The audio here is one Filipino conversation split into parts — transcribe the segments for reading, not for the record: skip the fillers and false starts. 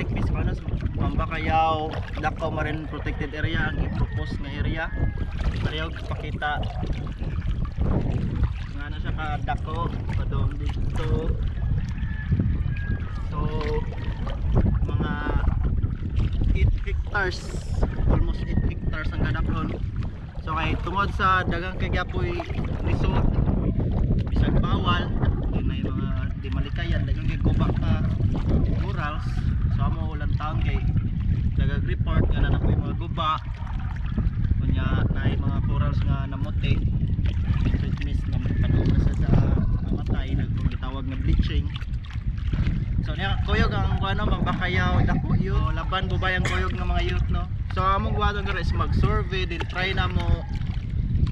balik mi sa kanas Mambacayao Dako Marine Protected Area ang i-propose nga area. Parehog pakita nga na siya ka dako padong dito. So mga 8 hectares, almost 8 hectares ang kadakon. So kay tungod sa dagang kagyapoy resort bisag bawal din may mga di malikayan dagang gigubak ka corals. So amo ulang taon kay dagang report nga na napoy mga guba kunya naay mga corals nga namuti, so it means na panahon na sa mamatay nagpagitawag na bleaching. So niya kuyog ang ano Mambacayao Dako yun laban bubayang kuyog ng mga youth no. So among guwadon garo is mag-survey din try na mo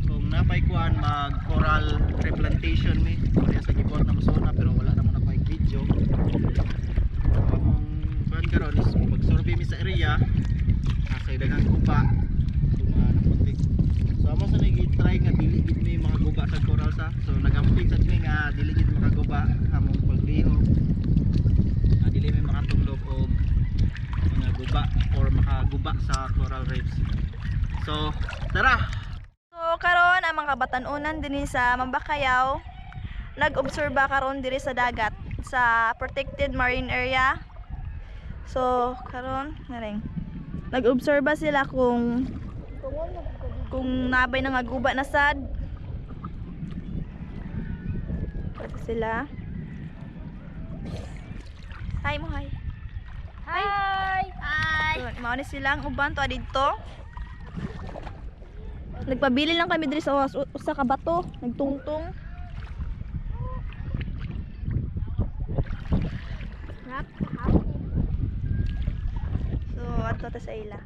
kung napay kuan mag coral replantation mi kaya sa gibot na musona pero wala na mo na pay video. So among kuan garo is mag-survey mi sa area sa daghang guba kung naputik. So amo sa nagi-try nga dili gid mi mga guba sa coral sa. So nagamping sa mi nga dili gid makaguba among pagbiho. Dili may makatulog o mga guba or makaguba sa coral reefs. So tara. So karon ang mga kabatanunan dinhi sa Mambacayao nag-obserba karon diri sa dagat sa protected marine area. So karon naring nag-obserba sila kung nabay na nga guba na sad. Sila. Hi mo, hi. Hi. Hi. So, mao ni silang uban to adito. Nagpabili lang kami diri sa usa ka bato, nagtungtong. So, adto ta sa ila.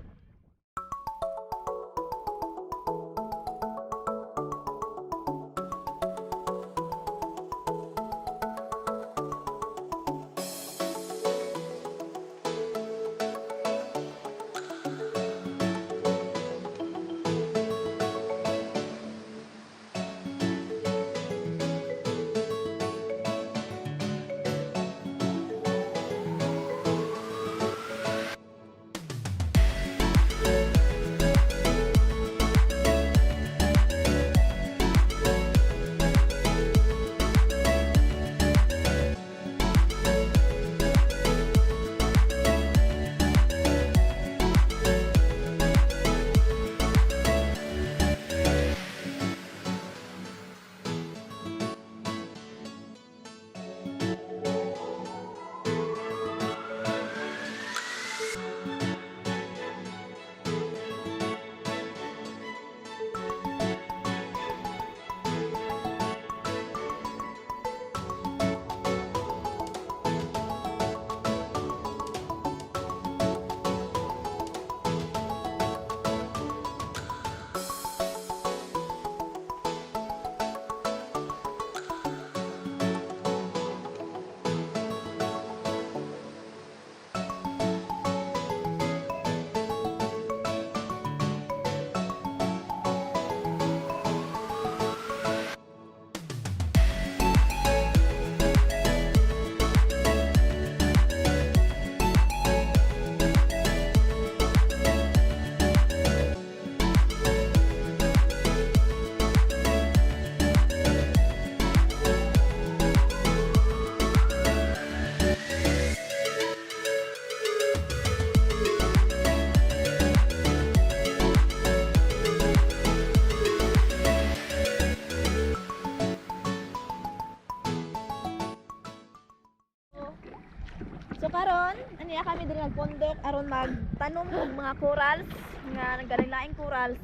So karon, aniya kami diri nagpondok aron magtanom og mga corals nga nagalain-laing corals.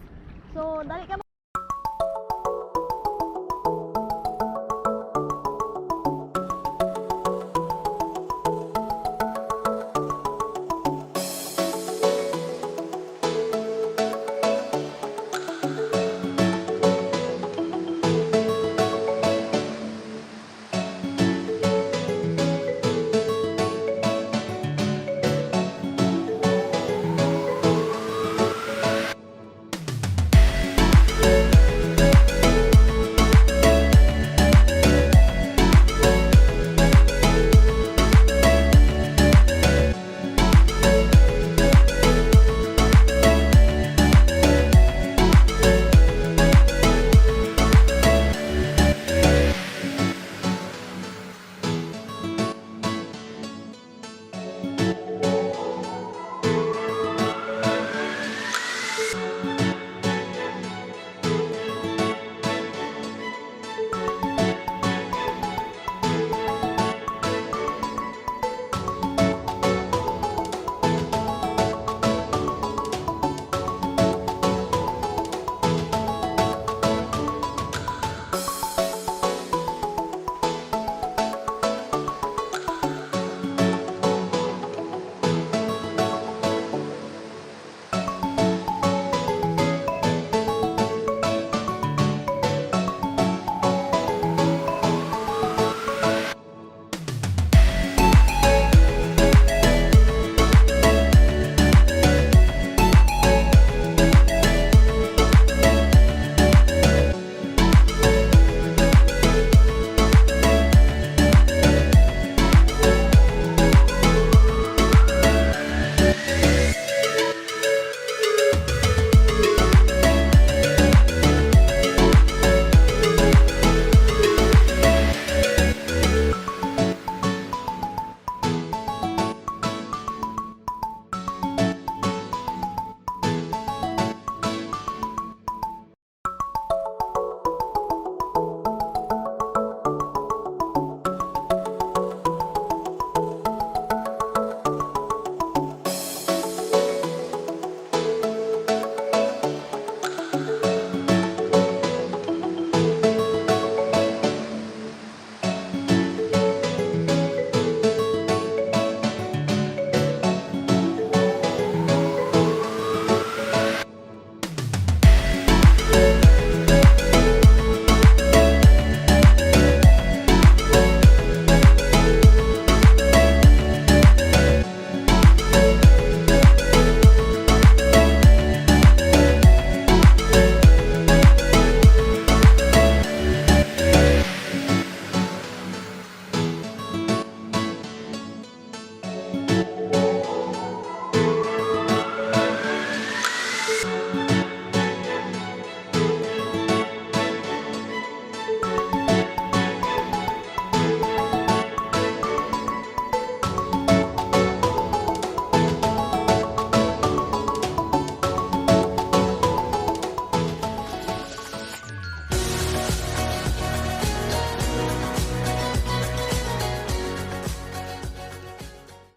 So dali ka